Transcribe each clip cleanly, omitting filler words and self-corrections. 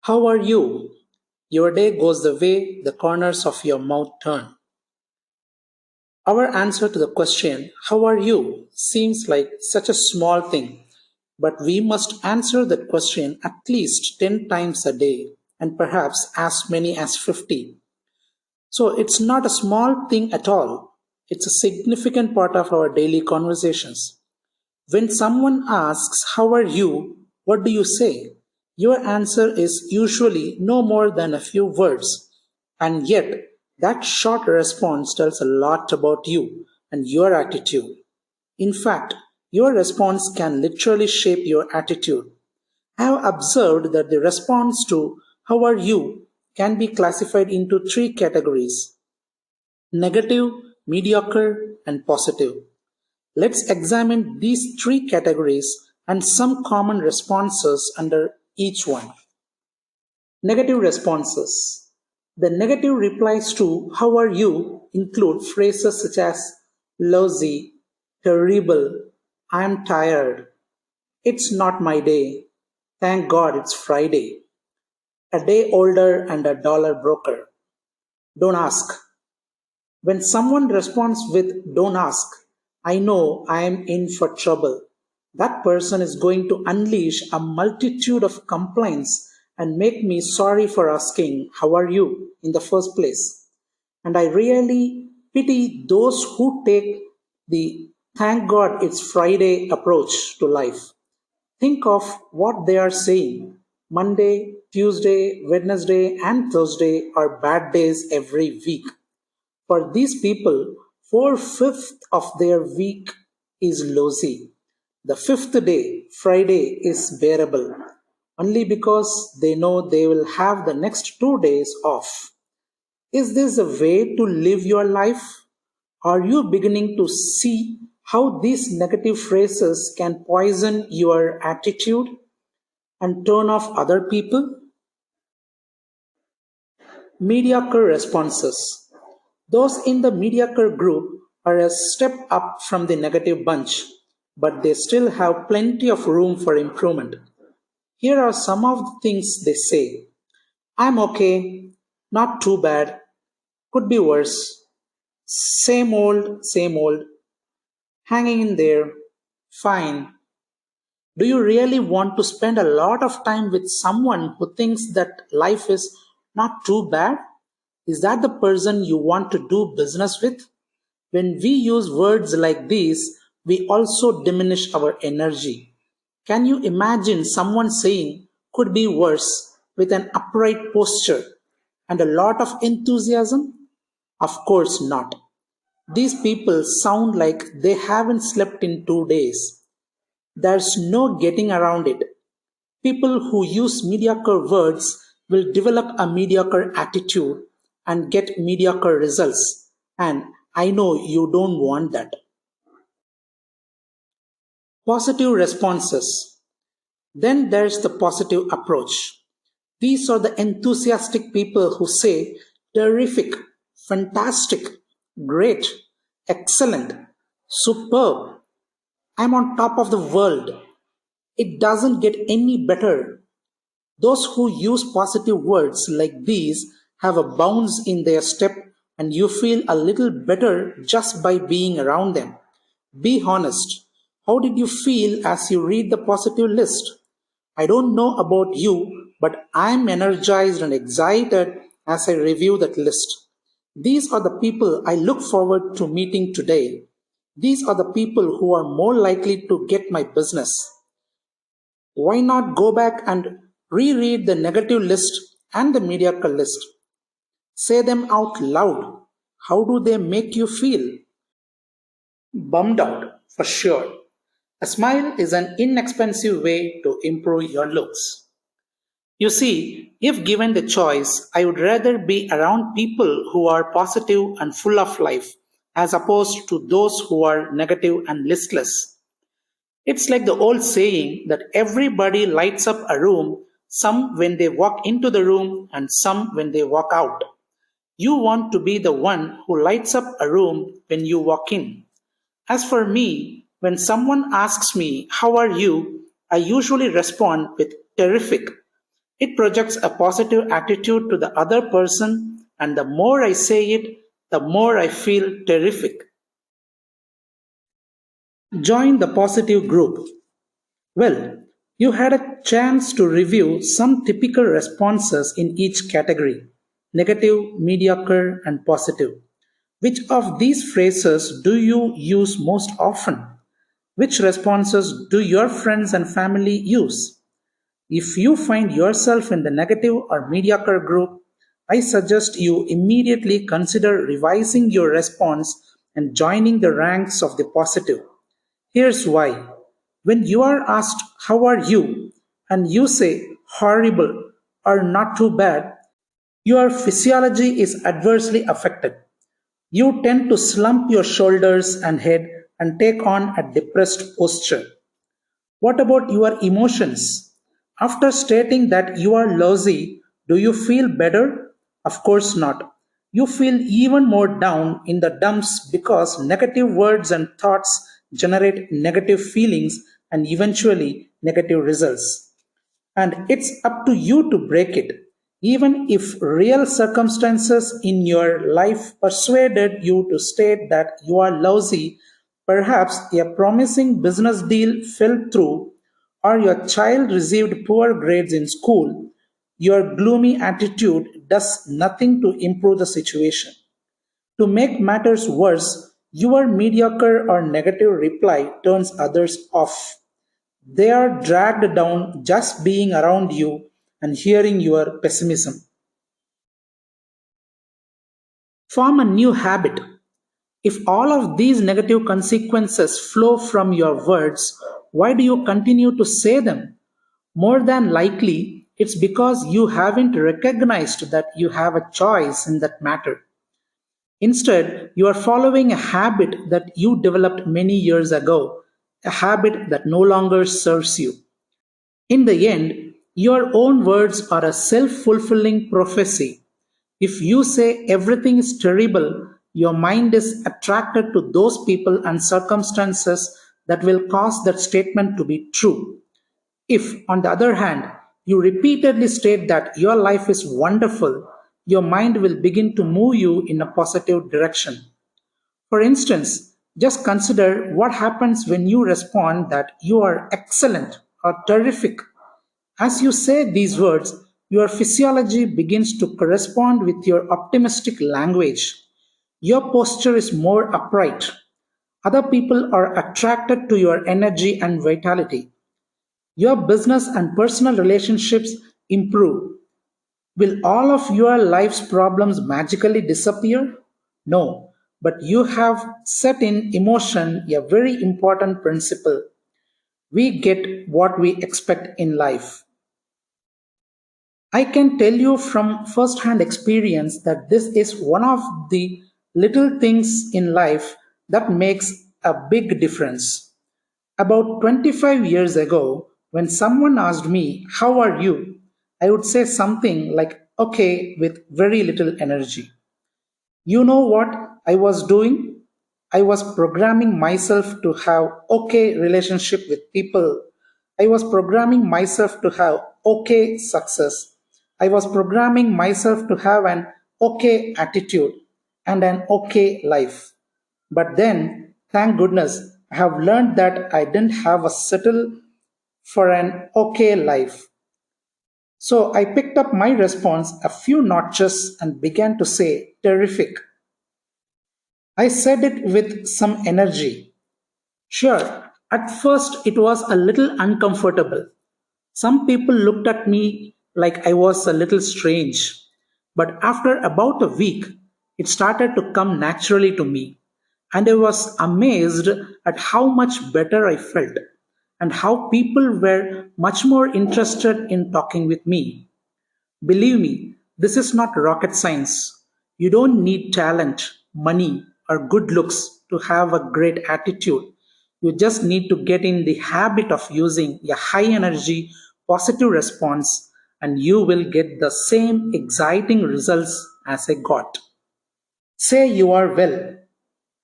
How are you? Your day goes the way the corners of your mouth turn. Our answer to the question, how are you, seems like such a small thing, but we must answer that question at least 10 times a day and perhaps as many as 50. So it's not a small thing at all. It's a significant part of our daily conversations. When someone asks, how are you? What do you say? Your answer is usually no more than a few words. And yet, that short response tells a lot about you and your attitude. In fact, your response can literally shape your attitude. I have observed that the response to how are you can be classified into three categories: negative, mediocre, and positive. Let's examine these three categories and some common responses under each one. Negative responses. The negative replies to how are you include phrases such as lousy, terrible, I'm tired, it's not my day, thank God it's Friday, a day older and a dollar broker. Don't ask. When someone responds with don't ask, I know I am in for trouble. That person is going to unleash a multitude of complaints and make me sorry for asking, how are you, in the first place. And I really pity those who take the thank God it's Friday approach to life. Think of what they are saying. Monday, Tuesday, Wednesday, and Thursday are bad days every week. For these people, 4/5 of their week is lousy. The fifth day, Friday, is bearable, only because they know they will have the next 2 days off. Is this a way to live your life? Are you beginning to see how these negative phrases can poison your attitude and turn off other people? Mediocre responses. Those in the mediocre group are a step up from the negative bunch, but they still have plenty of room for improvement. Here are some of the things they say: I'm okay, not too bad, could be worse, same old, hanging in there, fine. Do you really want to spend a lot of time with someone who thinks that life is not too bad? Is that the person you want to do business with? When we use words like these, we also diminish our energy. Can you imagine someone saying could be worse with an upright posture and a lot of enthusiasm? Of course not. These people sound like they haven't slept in 2 days. There's no getting around it. People who use mediocre words will develop a mediocre attitude and get mediocre results. And I know you don't want that. Positive responses. Then there's the positive approach. These are the enthusiastic people who say terrific, fantastic, great, excellent, superb, I'm on top of the world. It doesn't get any better. Those who use positive words like these have a bounce in their step, and you feel a little better just by being around them. Be honest. How did you feel as you read the positive list? I don't know about you, but I'm energized and excited as I review that list. These are the people I look forward to meeting today. These are the people who are more likely to get my business. Why not go back and reread the negative list and the mediocre list? Say them out loud. How do they make you feel? Bummed out, for sure. A smile is an inexpensive way to improve your looks. You see, if given the choice, I would rather be around people who are positive and full of life as opposed to those who are negative and listless. It's like the old saying that everybody lights up a room, some when they walk into the room and some when they walk out. You want to be the one who lights up a room when you walk in. As for me, when someone asks me, how are you? I usually respond with terrific. It projects a positive attitude to the other person, and the more I say it, the more I feel terrific. Join the positive group. Well, you had a chance to review some typical responses in each category: negative, mediocre, and positive. Which of these phrases do you use most often? Which responses do your friends and family use? If you find yourself in the negative or mediocre group, I suggest you immediately consider revising your response and joining the ranks of the positive. Here's why. When you are asked, "How are you?" and you say, "Horrible" or "Not too bad," your physiology is adversely affected. You tend to slump your shoulders and head and take on a depressed posture. What about your emotions? After stating that you are lousy, do you feel better? Of course not. You feel even more down in the dumps because negative words and thoughts generate negative feelings and eventually negative results. And it's up to you to break it. Even if real circumstances in your life persuaded you to state that you are lousy, perhaps a promising business deal fell through, or your child received poor grades in school, your gloomy attitude does nothing to improve the situation. To make matters worse, your mediocre or negative reply turns others off. They are dragged down just being around you and hearing your pessimism. Form a new habit. If all of these negative consequences flow from your words, why do you continue to say them? More than likely, it's because you haven't recognized that you have a choice in that matter. Instead, you are following a habit that you developed many years ago, a habit that no longer serves you. In the end, your own words are a self fulfilling prophecy. If you say everything is terrible, your mind is attracted to those people and circumstances that will cause that statement to be true. If, on the other hand, you repeatedly state that your life is wonderful, your mind will begin to move you in a positive direction. For instance, just consider what happens when you respond that you are excellent or terrific. As you say these words, your physiology begins to correspond with your optimistic language. Your posture is more upright. Other people are attracted to your energy and vitality. Your business and personal relationships improve. Will all of your life's problems magically disappear? No, but you have set in emotion a very important principle. We get what we expect in life. I can tell you from first hand experience that this is one of the little things in life that makes a big difference. About 25 years ago, when someone asked me, "How are you?" I would say something like, "Okay," with very little energy. You know what I was doing? I was programming myself to have okay relationship with people. I was programming myself to have okay success. I was programming myself to have an okay attitude and an okay life. But then, thank goodness, I have learned that I didn't have a settle for an okay life. So I picked up my response a few notches and began to say, "Terrific." I said it with some energy. Sure, at first it was a little uncomfortable. Some people looked at me like I was a little strange. But after about a week, it started to come naturally to me. And I was amazed at how much better I felt and how people were much more interested in talking with me. Believe me, this is not rocket science. You don't need talent, money, or good looks to have a great attitude. You just need to get in the habit of using a high energy, positive response, and you will get the same exciting results as I got. Say you are well,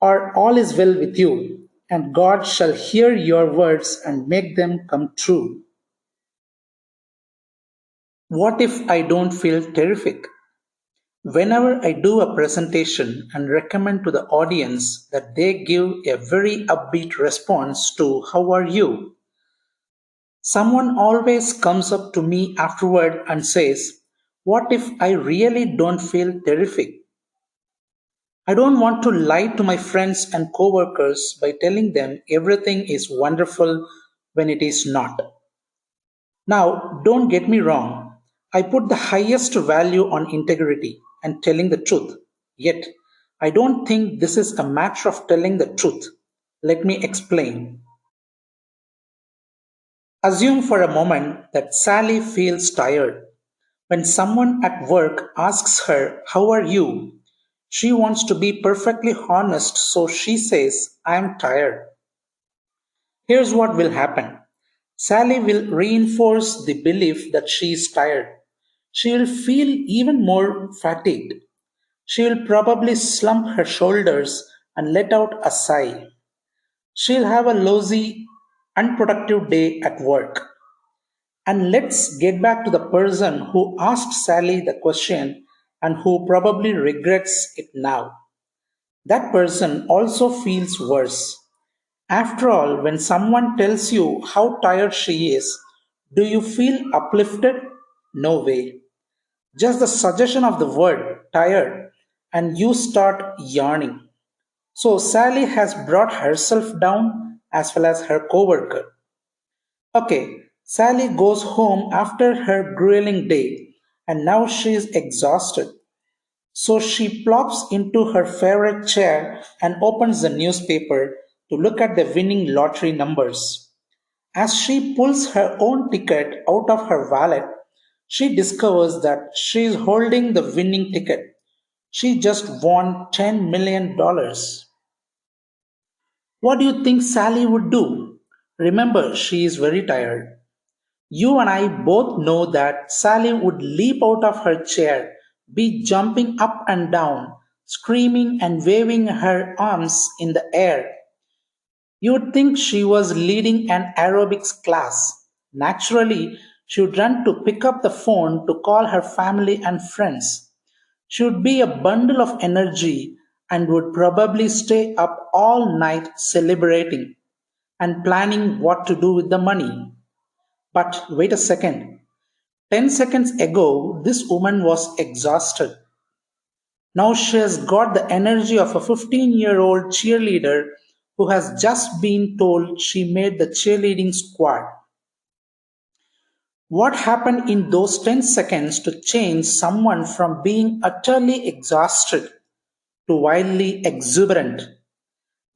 or all is well with you, and God shall hear your words and make them come true. What if I don't feel terrific? Whenever I do a presentation and recommend to the audience that they give a very upbeat response to "How are you?", someone always comes up to me afterward and says, "What if I really don't feel terrific?" I don't want to lie to my friends and coworkers by telling them everything is wonderful when it is not. Now, don't get me wrong, I put the highest value on integrity and telling the truth. Yet, I don't think this is a matter of telling the truth. Let me explain. Assume for a moment that Sally feels tired. When someone at work asks her, "How are you?", she wants to be perfectly honest, so she says, "I am tired." Here's what will happen: Sally will reinforce the belief that she is tired. She will feel even more fatigued. She will probably slump her shoulders and let out a sigh. She'll have a lousy, unproductive day at work. And let's get back to the person who asked Sally the question and who probably regrets it now. That person also feels worse. After all, when someone tells you how tired she is, do you feel uplifted? No way. Just the suggestion of the word tired, and you start yawning. So Sally has brought herself down as well as her coworker. Okay, Sally goes home after her grueling day and now she is exhausted. So she plops into her favorite chair and opens the newspaper to look at the winning lottery numbers. As she pulls her own ticket out of her wallet, she discovers that she is holding the winning ticket. She just won $10 million. What do you think Sally would do? Remember, she is very tired. You and I both know that Sally would leap out of her chair, be jumping up and down, screaming and waving her arms in the air. You would think she was leading an aerobics class. Naturally, she would run to pick up the phone to call her family and friends. She would be a bundle of energy and would probably stay up all night celebrating and planning what to do with the money. But wait a second. 10 seconds ago, this woman was exhausted. Now she has got the energy of a 15-year-old cheerleader who has just been told she made the cheerleading squad. What happened in those 10 seconds to change someone from being utterly exhausted to wildly exuberant?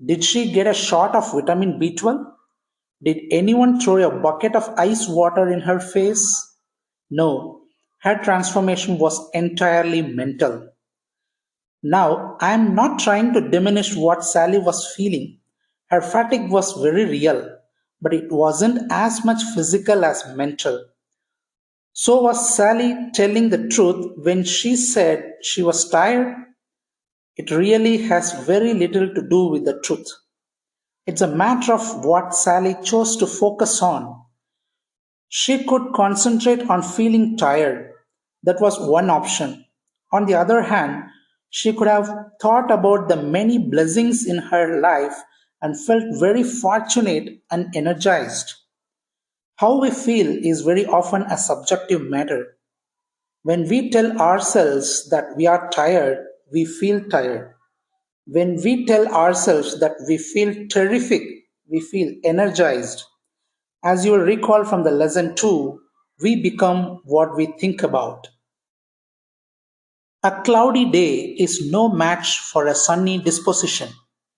Did she get a shot of vitamin B12? Did anyone throw a bucket of ice water in her face? No, her transformation was entirely mental. Now, I am not trying to diminish what Sally was feeling. Her fatigue was very real, but it wasn't as much physical as mental. So, was Sally telling the truth when she said she was tired? It really has very little to do with the truth. It's a matter of what Sally chose to focus on. She could concentrate on feeling tired. That was one option. On the other hand, she could have thought about the many blessings in her life and felt very fortunate and energized. How we feel is very often a subjective matter. When we tell ourselves that we are tired, we feel tired. When we tell ourselves that we feel terrific, we feel energized. As you will recall from the lesson 2, we become what we think about. A cloudy day is no match for a sunny disposition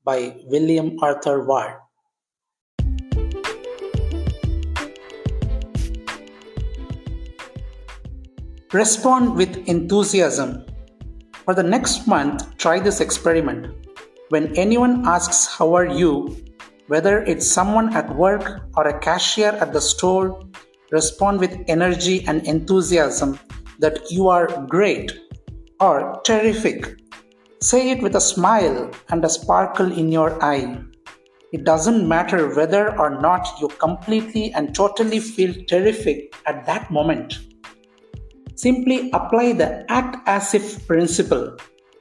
by William Arthur Ward. Respond with enthusiasm. For the next month, try this experiment. When anyone asks, "How are you?", whether it's someone at work or a cashier at the store, respond with energy and enthusiasm that you are great or terrific. Say it with a smile and a sparkle in your eye. It doesn't matter whether or not you completely and totally feel terrific at that moment. Simply apply the act as if principle.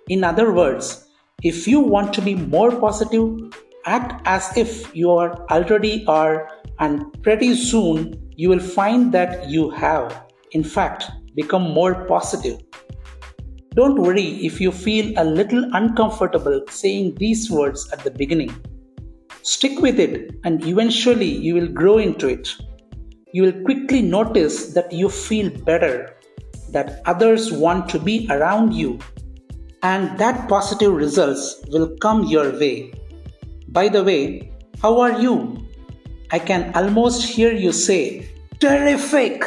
In other words, if you want to be more positive, act as if you already are, and pretty soon you will find that you have, in fact, become more positive. Don't worry if you feel a little uncomfortable saying these words at the beginning. Stick with it, and eventually you will grow into it. You will quickly notice that you feel better, that others want to be around you, and that positive results will come your way. By the way, how are you? I can almost hear you say, terrific!